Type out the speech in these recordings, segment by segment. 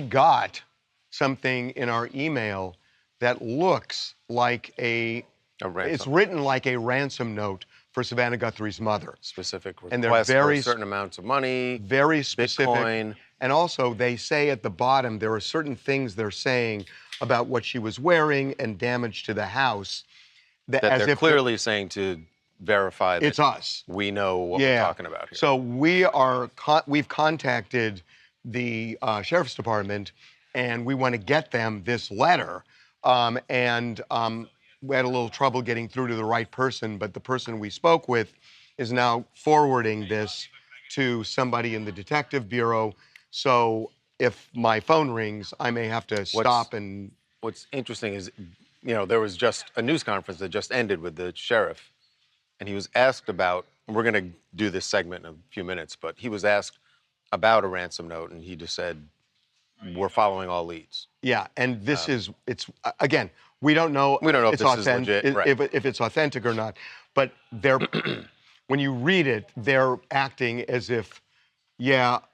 got something in our email that looks like it's written like a ransom note for Savannah Guthrie's mother. Specific And they're requests for very certain amounts of money, very specific. Bitcoin. And also, they say at the bottom, there are certain things they're saying about what she was wearing and damage to the house. That they're clearly saying to verify that it's us. We know what we're talking about here. So we've contacted the Sheriff's Department, and we want to get them this letter. We had a little trouble getting through to the right person, but the person we spoke with is now forwarding this to somebody in the Detective Bureau. So if my phone rings, I may have to stop and... What's interesting is, there was just a news conference that just ended with the sheriff, and he was asked about, and we're going to do this segment in a few minutes, but he was asked about a ransom note, and he just said, we're following all leads. Yeah, and again, we don't know if this is legit, right. if it's authentic or not, but when you read it, they're acting as if,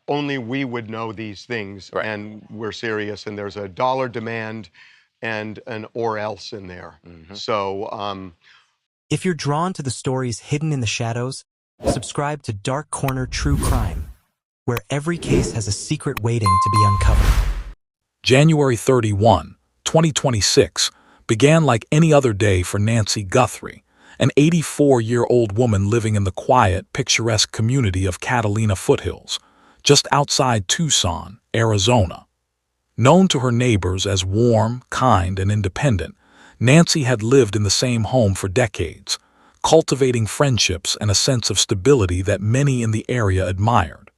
only we would know these things, right. And we're serious, and there's a dollar demand and an or else in there. Mm-hmm. So, if you're drawn to the stories hidden in the shadows, subscribe to Dark Corner True Crime, where every case has a secret waiting to be uncovered. January 31, 2026, began like any other day for Nancy Guthrie, an 84-year-old woman living in the quiet, picturesque community of Catalina Foothills, just outside Tucson, Arizona. Known to her neighbors as warm, kind, and independent, Nancy had lived in the same home for decades, cultivating friendships and a sense of stability that many in the area admired.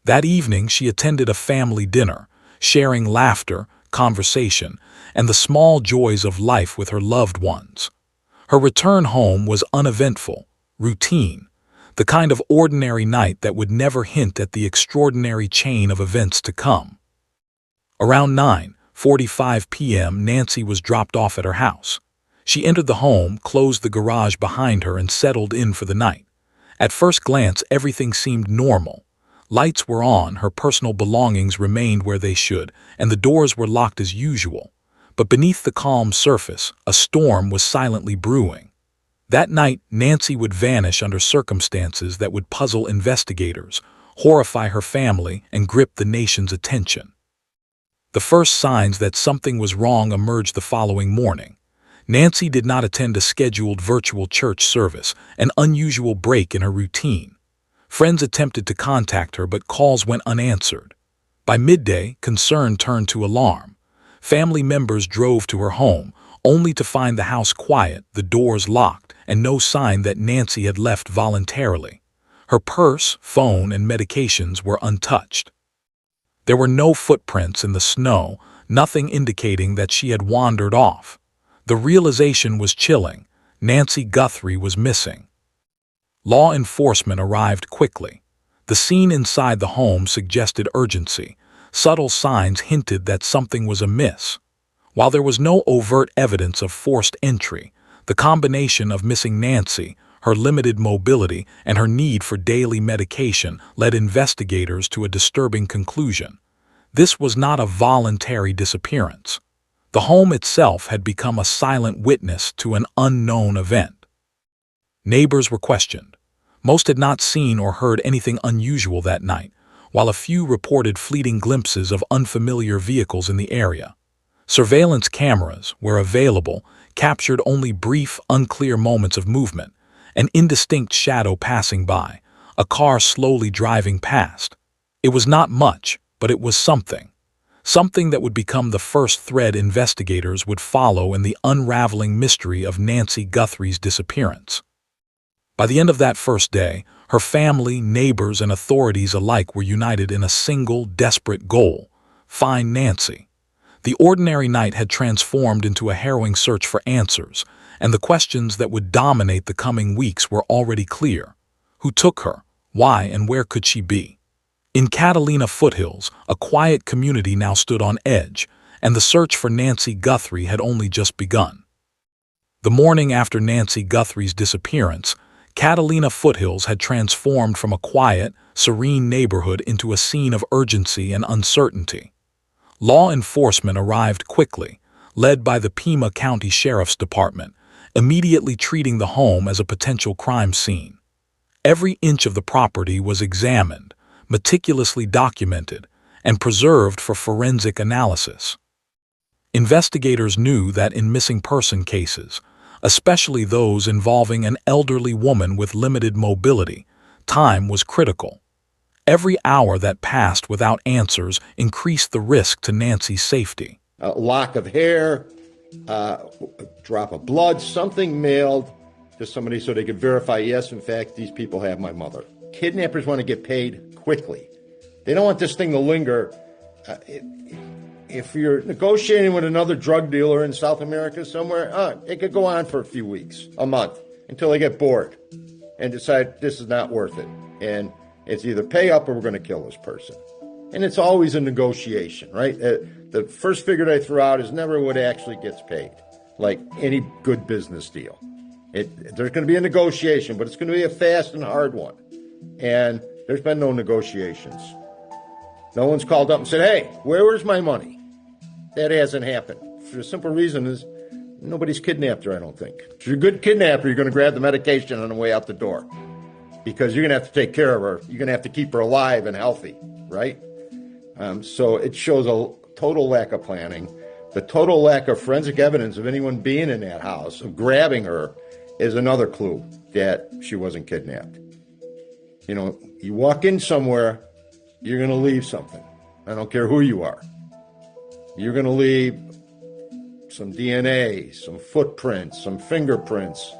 That evening, she attended a family dinner, sharing laughter, conversation, and the small joys of life with her loved ones. Her return home was uneventful, routine, the kind of ordinary night that would never hint at the extraordinary chain of events to come. Around 9:45 p.m., Nancy was dropped off at her house. She entered the home, closed the garage behind her, and settled in for the night. At first glance, everything seemed normal. Lights were on, her personal belongings remained where they should, and the doors were locked as usual. But beneath the calm surface, a storm was silently brewing. That night, Nancy would vanish under circumstances that would puzzle investigators, horrify her family, and grip the nation's attention. The first signs that something was wrong emerged the following morning. Nancy did not attend a scheduled virtual church service, an unusual break in her routine. Friends attempted to contact her, but calls went unanswered. By midday, concern turned to alarm. Family members drove to her home, only to find the house quiet, the doors locked, and no sign that Nancy had left voluntarily. Her purse, phone, and medications were untouched. There were no footprints in the snow, nothing indicating that she had wandered off. The realization was chilling. Nancy Guthrie was missing. Law enforcement arrived quickly. The scene inside the home suggested urgency. Subtle signs hinted that something was amiss. While there was no overt evidence of forced entry, the combination of missing Nancy, her limited mobility, and her need for daily medication led investigators to a disturbing conclusion. This was not a voluntary disappearance. The home itself had become a silent witness to an unknown event. Neighbors were questioned. Most had not seen or heard anything unusual that night, while a few reported fleeting glimpses of unfamiliar vehicles in the area. Surveillance cameras, where available, captured only brief, unclear moments of movement, an indistinct shadow passing by, a car slowly driving past. It was not much, but it was something. Something that would become the first thread investigators would follow in the unraveling mystery of Nancy Guthrie's disappearance. By the end of that first day, her family, neighbors, and authorities alike were united in a single, desperate goal: find Nancy. The ordinary night had transformed into a harrowing search for answers, and the questions that would dominate the coming weeks were already clear. Who took her? Why and where could she be? In Catalina Foothills, a quiet community now stood on edge, and the search for Nancy Guthrie had only just begun. The morning after Nancy Guthrie's disappearance, Catalina Foothills had transformed from a quiet, serene neighborhood into a scene of urgency and uncertainty. Law enforcement arrived quickly, led by the Pima County Sheriff's Department, immediately treating the home as a potential crime scene. Every inch of the property was examined, meticulously documented, and preserved for forensic analysis. Investigators knew that in missing person cases, especially those involving an elderly woman with limited mobility, time was critical. Every hour that passed without answers increased the risk to Nancy's safety. A lock of hair, drop of blood, something mailed to somebody so they could verify, yes, in fact, these people have my mother. Kidnappers want to get paid quickly. They don't want this thing to linger. If you're negotiating with another drug dealer in South America somewhere, it could go on for a few weeks, a month, until they get bored and decide this is not worth it. And it's either pay up or we're going to kill this person. And it's always a negotiation, right? The first figure they throw out is never what actually gets paid, like any good business deal. There's going to be a negotiation, but it's going to be a fast and hard one. And there's been no negotiations. No one's called up and said, hey, where's my money? That hasn't happened. For the simple reason is nobody's kidnapped her, I don't think. If you're a good kidnapper, you're going to grab the medication on the way out the door because you're going to have to take care of her. You're going to have to keep her alive and healthy, right? So it shows a total lack of planning, the total lack of forensic evidence of anyone being in that house, of grabbing her, is another clue that she wasn't kidnapped. You know, you walk in somewhere, you're going to leave something. I don't care who you are. You're going to leave some DNA, some footprints, some fingerprints,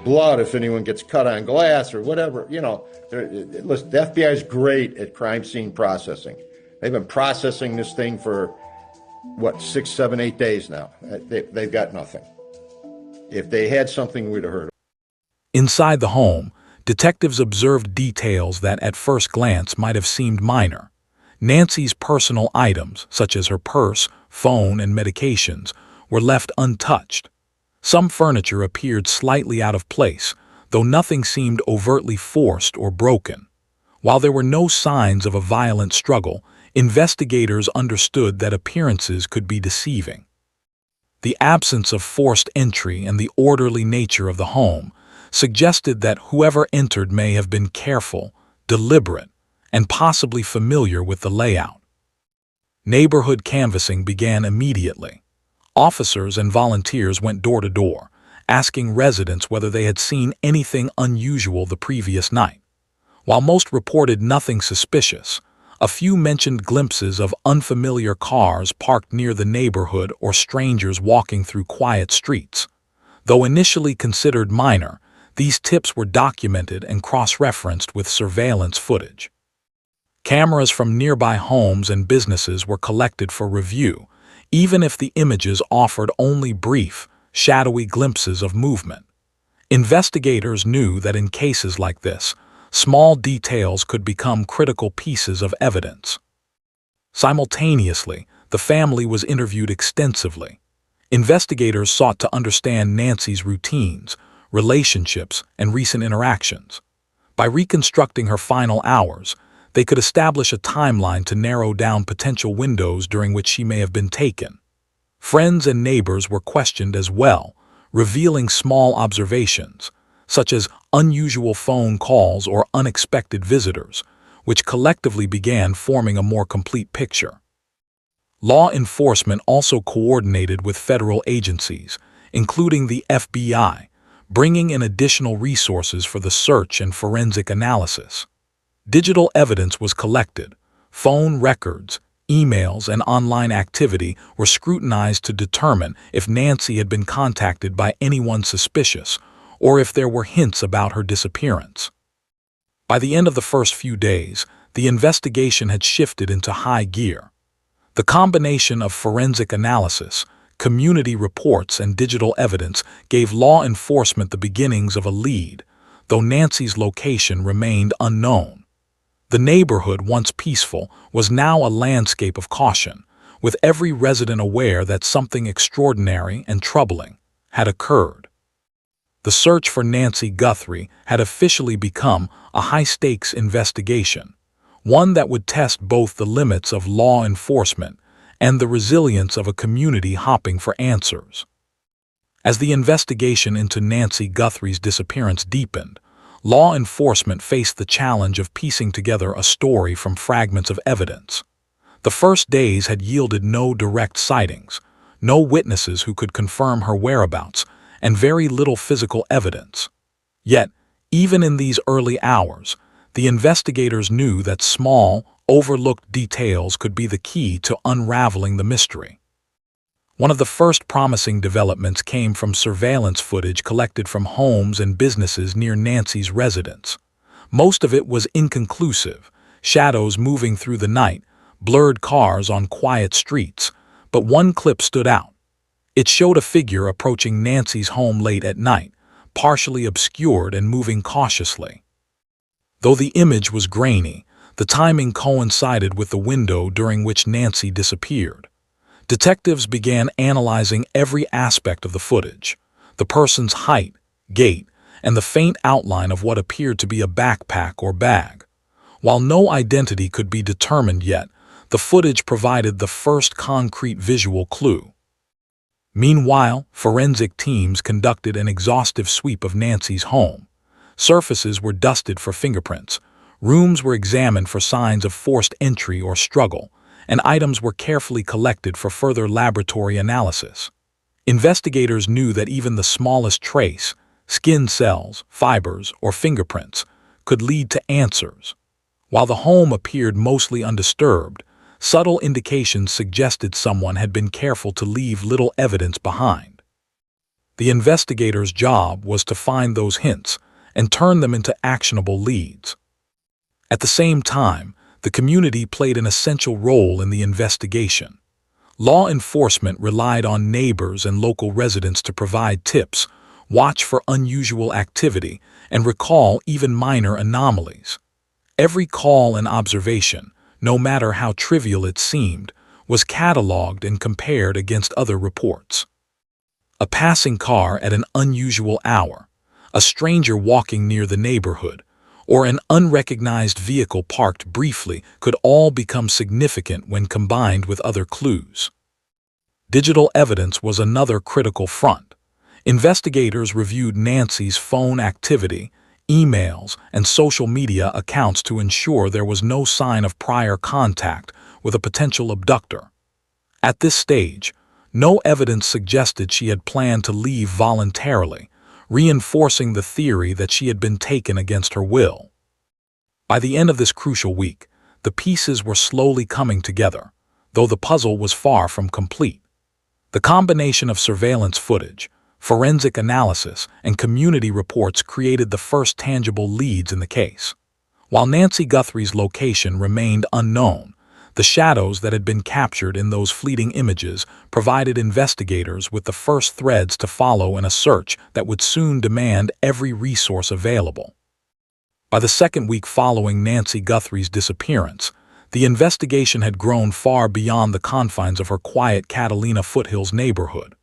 blood if anyone gets cut on glass or whatever. You know, listen, the FBI is great at crime scene processing. They've been processing this thing for, 6, 7, 8 days now. They've got nothing. If they had something, we'd have heard. Inside the home, detectives observed details that at first glance might have seemed minor. Nancy's personal items, such as her purse, phone, and medications, were left untouched. Some furniture appeared slightly out of place, though nothing seemed overtly forced or broken. While there were no signs of a violent struggle, investigators understood that appearances could be deceiving. The absence of forced entry and the orderly nature of the home suggested that whoever entered may have been careful, deliberate, and possibly familiar with the layout. Neighborhood canvassing began immediately. Officers and volunteers went door to door, asking residents whether they had seen anything unusual the previous night. While most reported nothing suspicious, a few mentioned glimpses of unfamiliar cars parked near the neighborhood or strangers walking through quiet streets. Though initially considered minor, these tips were documented and cross-referenced with surveillance footage. Cameras from nearby homes and businesses were collected for review, even if the images offered only brief, shadowy glimpses of movement. Investigators knew that in cases like this, small details could become critical pieces of evidence. Simultaneously, the family was interviewed extensively. Investigators sought to understand Nancy's routines, relationships, and recent interactions. By reconstructing her final hours, they could establish a timeline to narrow down potential windows during which she may have been taken. Friends and neighbors were questioned as well, revealing small observations, such as unusual phone calls or unexpected visitors, which collectively began forming a more complete picture. Law enforcement also coordinated with federal agencies, including the FBI, bringing in additional resources for the search and forensic analysis. Digital evidence was collected. Phone records, emails, and online activity were scrutinized to determine if Nancy had been contacted by anyone suspicious or if there were hints about her disappearance. By the end of the first few days, the investigation had shifted into high gear. The combination of forensic analysis, community reports, and digital evidence gave law enforcement the beginnings of a lead, though Nancy's location remained unknown. The neighborhood, once peaceful, was now a landscape of caution, with every resident aware that something extraordinary and troubling had occurred. The search for Nancy Guthrie had officially become a high-stakes investigation, one that would test both the limits of law enforcement and the resilience of a community hopping for answers. As the investigation into Nancy Guthrie's disappearance deepened, law enforcement faced the challenge of piecing together a story from fragments of evidence. The first days had yielded no direct sightings, no witnesses who could confirm her whereabouts, and very little physical evidence. Yet, even in these early hours, the investigators knew that small, overlooked details could be the key to unraveling the mystery. One of the first promising developments came from surveillance footage collected from homes and businesses near Nancy's residence. Most of it was inconclusive, shadows moving through the night, blurred cars on quiet streets, but one clip stood out. It showed a figure approaching Nancy's home late at night, partially obscured and moving cautiously. Though the image was grainy, the timing coincided with the window during which Nancy disappeared. Detectives began analyzing every aspect of the footage: the person's height, gait, and the faint outline of what appeared to be a backpack or bag. While no identity could be determined yet, the footage provided the first concrete visual clue. Meanwhile, forensic teams conducted an exhaustive sweep of Nancy's home. Surfaces were dusted for fingerprints, rooms were examined for signs of forced entry or struggle, and items were carefully collected for further laboratory analysis. Investigators knew that even the smallest trace, skin cells, fibers, or fingerprints, could lead to answers. While the home appeared mostly undisturbed, subtle indications suggested someone had been careful to leave little evidence behind. The investigators' job was to find those hints and turn them into actionable leads. At the same time, the community played an essential role in the investigation. Law enforcement relied on neighbors and local residents to provide tips, watch for unusual activity, and recall even minor anomalies. Every call and observation, no matter how trivial it seemed, was cataloged and compared against other reports. A passing car at an unusual hour, a stranger walking near the neighborhood, or an unrecognized vehicle parked briefly could all become significant when combined with other clues. Digital evidence was another critical front. Investigators reviewed Nancy's phone activity, emails, and social media accounts to ensure there was no sign of prior contact with a potential abductor. At this stage, no evidence suggested she had planned to leave voluntarily, reinforcing the theory that she had been taken against her will. By the end of this crucial week, the pieces were slowly coming together, though the puzzle was far from complete. The combination of surveillance footage, forensic analysis, and community reports created the first tangible leads in the case. While Nancy Guthrie's location remained unknown, the shadows that had been captured in those fleeting images provided investigators with the first threads to follow in a search that would soon demand every resource available. By the second week following Nancy Guthrie's disappearance, the investigation had grown far beyond the confines of her quiet Catalina foothills neighborhood.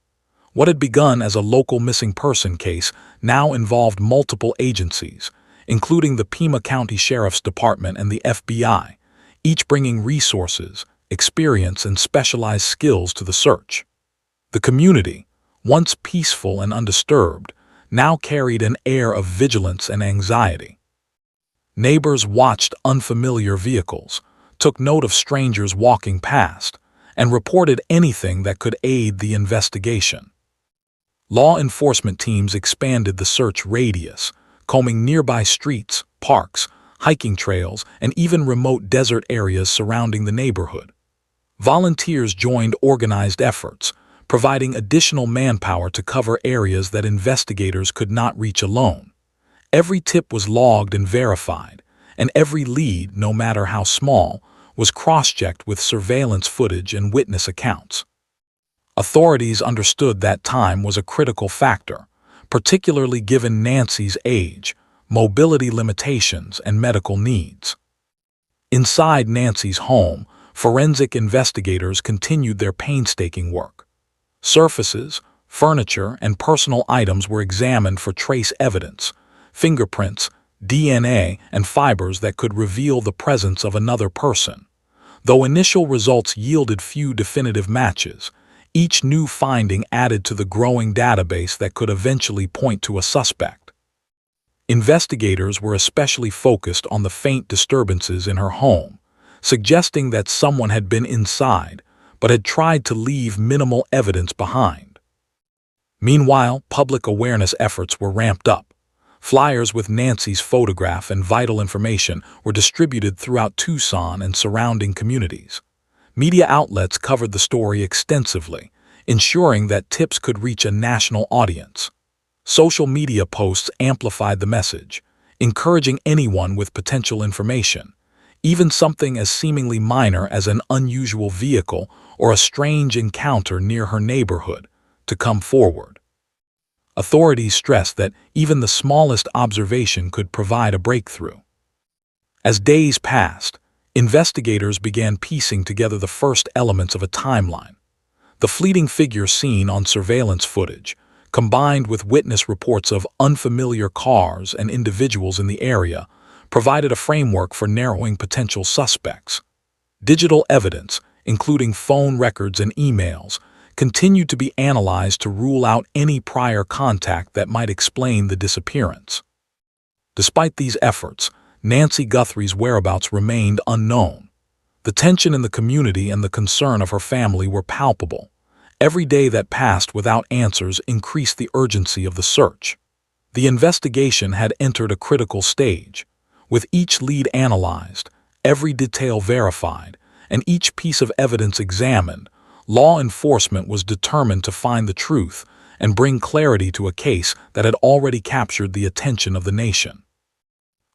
What had begun as a local missing person case now involved multiple agencies, including the Pima County Sheriff's Department and the FBI, each bringing resources, experience, and specialized skills to the search. The community, once peaceful and undisturbed, now carried an air of vigilance and anxiety. Neighbors watched unfamiliar vehicles, took note of strangers walking past, and reported anything that could aid the investigation. Law enforcement teams expanded the search radius, combing nearby streets, parks, hiking trails, and even remote desert areas surrounding the neighborhood. Volunteers joined organized efforts, providing additional manpower to cover areas that investigators could not reach alone. Every tip was logged and verified, and every lead, no matter how small, was cross-checked with surveillance footage and witness accounts. Authorities understood that time was a critical factor, particularly given Nancy's age, mobility limitations, and medical needs. Inside Nancy's home, forensic investigators continued their painstaking work. Surfaces, furniture, and personal items were examined for trace evidence, fingerprints, DNA, and fibers that could reveal the presence of another person. Though initial results yielded few definitive matches, each new finding added to the growing database that could eventually point to a suspect. Investigators were especially focused on the faint disturbances in her home, suggesting that someone had been inside but had tried to leave minimal evidence behind. Meanwhile, public awareness efforts were ramped up. Flyers with Nancy's photograph and vital information were distributed throughout Tucson and surrounding communities. Media outlets covered the story extensively, ensuring that tips could reach a national audience. Social media posts amplified the message, encouraging anyone with potential information, even something as seemingly minor as an unusual vehicle or a strange encounter near her neighborhood, to come forward. Authorities stressed that even the smallest observation could provide a breakthrough. As days passed, investigators began piecing together the first elements of a timeline. The fleeting figure seen on surveillance footage, combined with witness reports of unfamiliar cars and individuals in the area, provided a framework for narrowing potential suspects. Digital evidence, including phone records and emails, continued to be analyzed to rule out any prior contact that might explain the disappearance. Despite these efforts, Nancy Guthrie's whereabouts remained unknown. The tension in the community and the concern of her family were palpable. Every day that passed without answers increased the urgency of the search. The investigation had entered a critical stage. With each lead analyzed, every detail verified, and each piece of evidence examined, law enforcement was determined to find the truth and bring clarity to a case that had already captured the attention of the nation.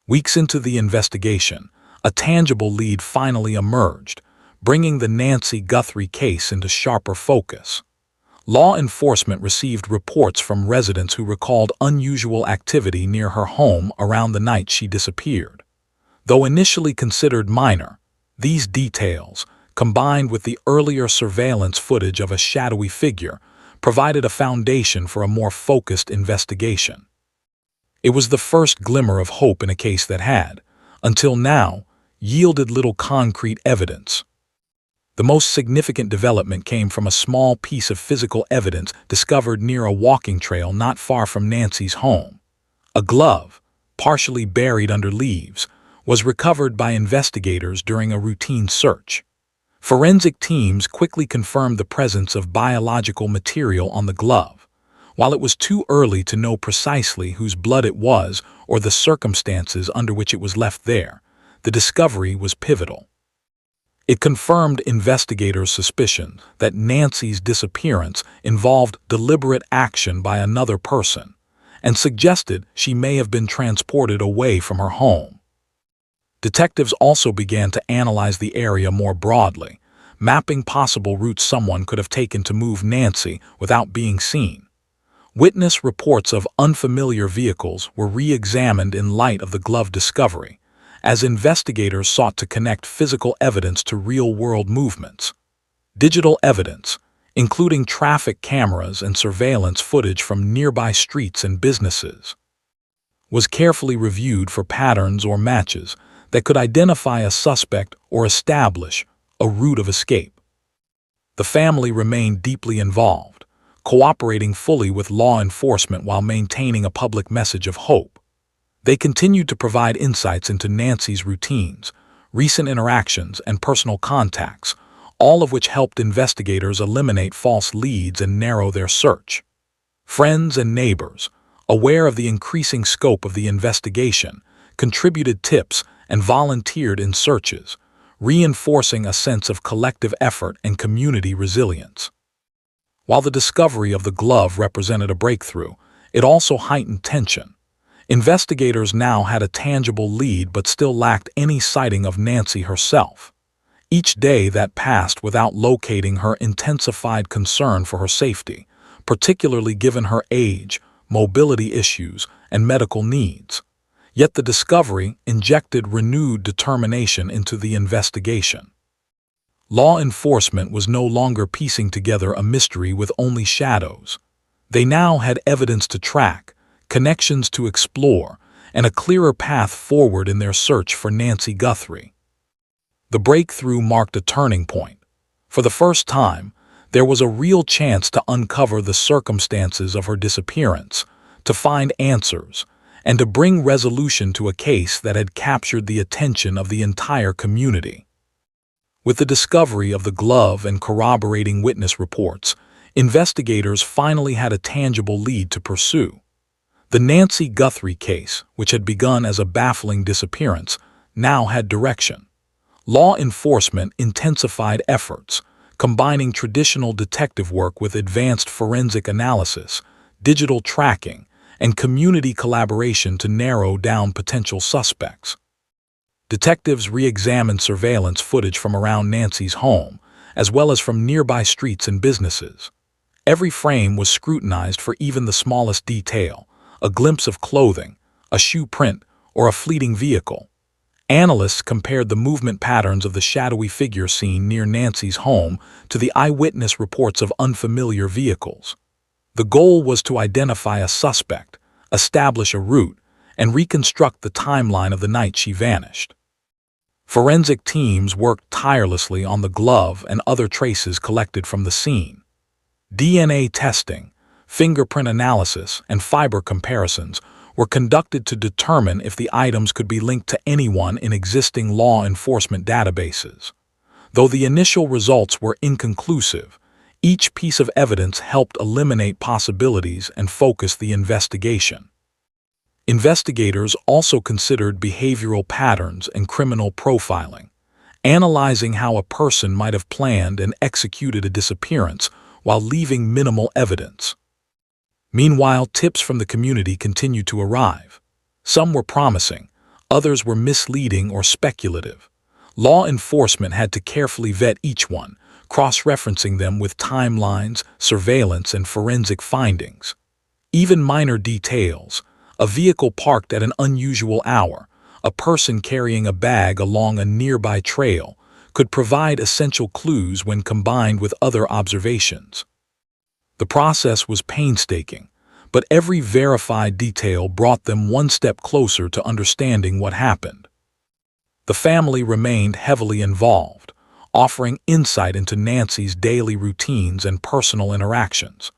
Weeks into the investigation, a tangible lead finally emerged, bringing the Nancy Guthrie case into sharper focus. Law enforcement received reports from residents who recalled unusual activity near her home around the night she disappeared. Though initially considered minor, these details, combined with the earlier surveillance footage of a shadowy figure, provided a foundation for a more focused investigation. It was the first glimmer of hope in a case that had, until now, yielded little concrete evidence. The most significant development came from a small piece of physical evidence discovered near a walking trail not far from Nancy's home. A glove, partially buried under leaves, was recovered by investigators during a routine search. Forensic teams quickly confirmed the presence of biological material on the glove. While it was too early to know precisely whose blood it was or the circumstances under which it was left there, the discovery was pivotal. It confirmed investigators' suspicion that Nancy's disappearance involved deliberate action by another person, and suggested she may have been transported away from her home. Detectives also began to analyze the area more broadly, mapping possible routes someone could have taken to move Nancy without being seen. Witness reports of unfamiliar vehicles were re-examined in light of the glove discovery, as investigators sought to connect physical evidence to real-world movements. Digital evidence, including traffic cameras and surveillance footage from nearby streets and businesses, was carefully reviewed for patterns or matches that could identify a suspect or establish a route of escape. The family remained deeply involved, cooperating fully with law enforcement while maintaining a public message of hope. They continued to provide insights into Nancy's routines, recent interactions, and personal contacts, all of which helped investigators eliminate false leads and narrow their search. Friends and neighbors, aware of the increasing scope of the investigation, contributed tips and volunteered in searches, reinforcing a sense of collective effort and community resilience. While the discovery of the glove represented a breakthrough, it also heightened tension. Investigators now had a tangible lead but still lacked any sighting of Nancy herself. Each day that passed without locating her intensified concern for her safety, particularly given her age, mobility issues, and medical needs. Yet the discovery injected renewed determination into the investigation. Law enforcement was no longer piecing together a mystery with only shadows. They now had evidence to track, connections to explore, and a clearer path forward in their search for Nancy Guthrie. The breakthrough marked a turning point. For the first time, there was a real chance to uncover the circumstances of her disappearance, to find answers, and to bring resolution to a case that had captured the attention of the entire community. With the discovery of the glove and corroborating witness reports, investigators finally had a tangible lead to pursue. The Nancy Guthrie case, which had begun as a baffling disappearance, now had direction. Law enforcement intensified efforts, combining traditional detective work with advanced forensic analysis, digital tracking, and community collaboration to narrow down potential suspects. Detectives re-examined surveillance footage from around Nancy's home, as well as from nearby streets and businesses. Every frame was scrutinized for even the smallest detail, a glimpse of clothing, a shoe print, or a fleeting vehicle. Analysts compared the movement patterns of the shadowy figure seen near Nancy's home to the eyewitness reports of unfamiliar vehicles. The goal was to identify a suspect, establish a route, and reconstruct the timeline of the night she vanished. Forensic teams worked tirelessly on the glove and other traces collected from the scene. DNA testing, fingerprint analysis, and fiber comparisons were conducted to determine if the items could be linked to anyone in existing law enforcement databases. Though the initial results were inconclusive, each piece of evidence helped eliminate possibilities and focus the investigation. Investigators also considered behavioral patterns and criminal profiling, analyzing how a person might have planned and executed a disappearance while leaving minimal evidence. Meanwhile, tips from the community continued to arrive. Some were promising, others were misleading or speculative. Law enforcement had to carefully vet each one, cross-referencing them with timelines, surveillance, and forensic findings. Even minor details, a vehicle parked at an unusual hour, a person carrying a bag along a nearby trail, could provide essential clues when combined with other observations. The process was painstaking, but every verified detail brought them one step closer to understanding what happened. The family remained heavily involved, offering insight into Nancy's daily routines and personal interactions.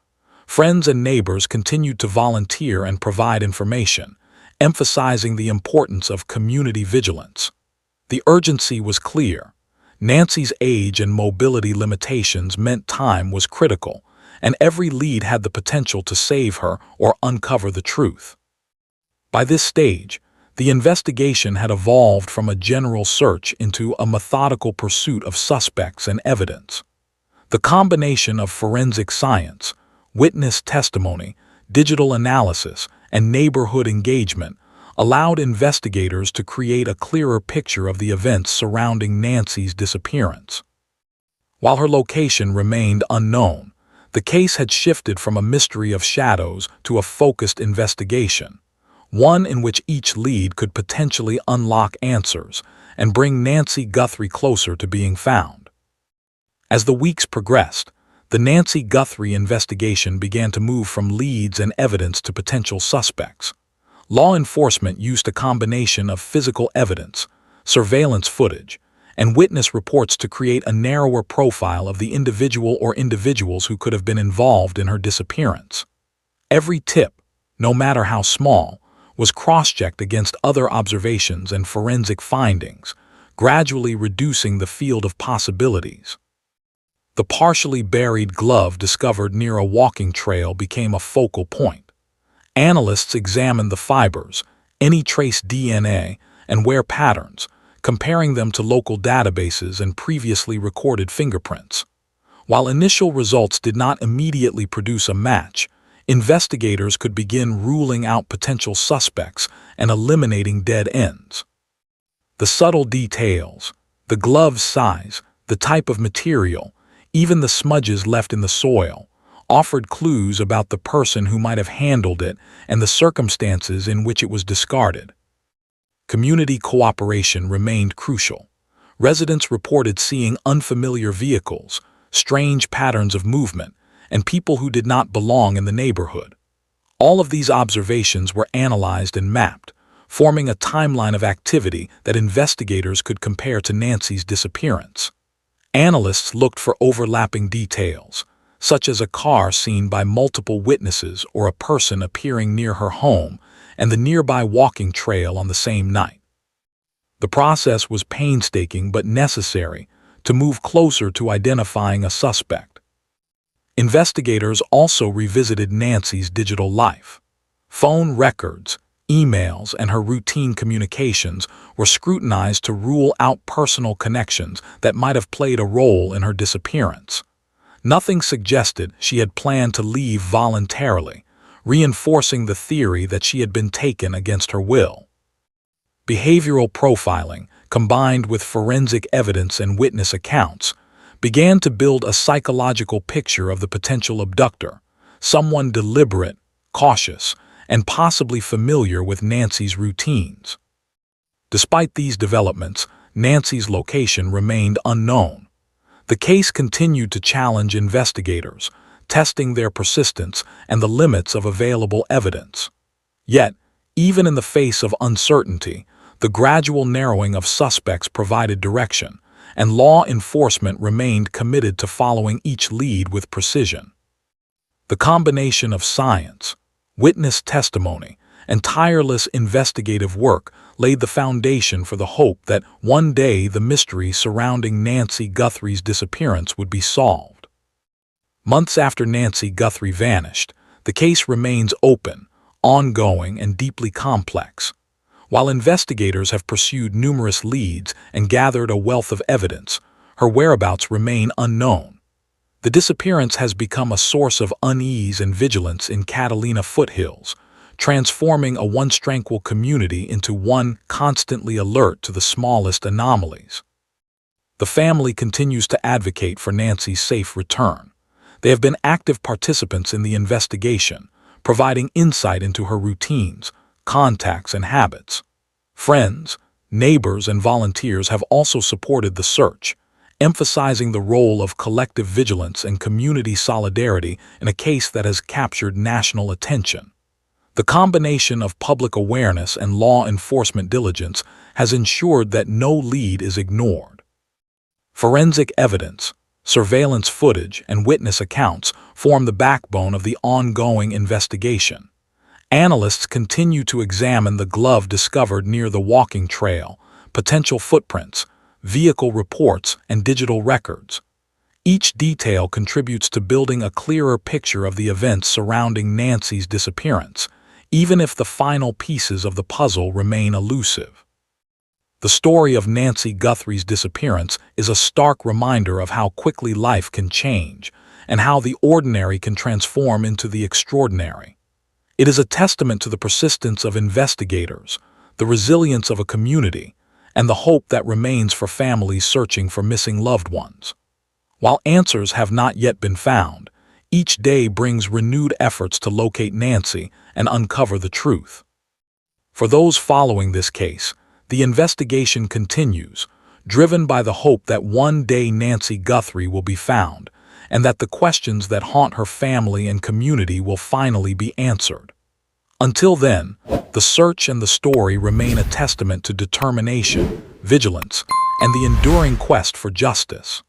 Friends and neighbors continued to volunteer and provide information, emphasizing the importance of community vigilance. The urgency was clear. Nancy's age and mobility limitations meant time was critical, and every lead had the potential to save her or uncover the truth. By this stage, the investigation had evolved from a general search into a methodical pursuit of suspects and evidence. The combination of forensic science, witness testimony, digital analysis, and neighborhood engagement allowed investigators to create a clearer picture of the events surrounding Nancy's disappearance. While her location remained unknown, the case had shifted from a mystery of shadows to a focused investigation, one in which each lead could potentially unlock answers and bring Nancy Guthrie closer to being found. As the weeks progressed, the Nancy Guthrie investigation began to move from leads and evidence to potential suspects. Law enforcement used a combination of physical evidence, surveillance footage, and witness reports to create a narrower profile of the individual or individuals who could have been involved in her disappearance. Every tip, no matter how small, was cross-checked against other observations and forensic findings, gradually reducing the field of possibilities. The partially buried glove discovered near a walking trail became a focal point. Analysts examined the fibers, any trace DNA, and wear patterns, comparing them to local databases and previously recorded fingerprints. While initial results did not immediately produce a match, investigators could begin ruling out potential suspects and eliminating dead ends. The subtle details, the glove's size, the type of material, even the smudges left in the soil, offered clues about the person who might have handled it and the circumstances in which it was discarded. Community cooperation remained crucial. Residents reported seeing unfamiliar vehicles, strange patterns of movement, and people who did not belong in the neighborhood. All of these observations were analyzed and mapped, forming a timeline of activity that investigators could compare to Nancy's disappearance. Analysts looked for overlapping details, such as a car seen by multiple witnesses or a person appearing near her home and the nearby walking trail on the same night. The process was painstaking but necessary to move closer to identifying a suspect. Investigators also revisited Nancy's digital life. Phone records, emails, and her routine communications were scrutinized to rule out personal connections that might have played a role in her disappearance. Nothing suggested she had planned to leave voluntarily, reinforcing the theory that she had been taken against her will. Behavioral profiling, combined with forensic evidence and witness accounts, began to build a psychological picture of the potential abductor, someone deliberate, cautious, and possibly familiar with Nancy's routines. Despite these developments, Nancy's location remained unknown. The case continued to challenge investigators, testing their persistence and the limits of available evidence. Yet, even in the face of uncertainty, the gradual narrowing of suspects provided direction, and law enforcement remained committed to following each lead with precision. The combination of science, witness testimony, and tireless investigative work laid the foundation for the hope that one day the mystery surrounding Nancy Guthrie's disappearance would be solved. Months after Nancy Guthrie vanished, the case remains open, ongoing, and deeply complex. While investigators have pursued numerous leads and gathered a wealth of evidence, her whereabouts remain unknown. The disappearance has become a source of unease and vigilance in Catalina foothills, transforming a once tranquil community into one constantly alert to the smallest anomalies. The family continues to advocate for Nancy's safe return. They have been active participants in the investigation, providing insight into her routines, contacts, and habits. Friends, neighbors, and volunteers have also supported the search, emphasizing the role of collective vigilance and community solidarity in a case that has captured national attention. The combination of public awareness and law enforcement diligence has ensured that no lead is ignored. Forensic evidence, surveillance footage, and witness accounts form the backbone of the ongoing investigation. Analysts continue to examine the glove discovered near the walking trail, potential footprints, vehicle reports, and digital records. Each detail contributes to building a clearer picture of the events surrounding Nancy's disappearance, even if the final pieces of the puzzle remain elusive. The story of Nancy Guthrie's disappearance is a stark reminder of how quickly life can change and how the ordinary can transform into the extraordinary. It is a testament to the persistence of investigators, the resilience of a community, and the hope that remains for families searching for missing loved ones. While answers have not yet been found, each day brings renewed efforts to locate Nancy and uncover the truth. For those following this case, the investigation continues, driven by the hope that one day Nancy Guthrie will be found, and that the questions that haunt her family and community will finally be answered. Until then, the search and the story remain a testament to determination, vigilance, and the enduring quest for justice.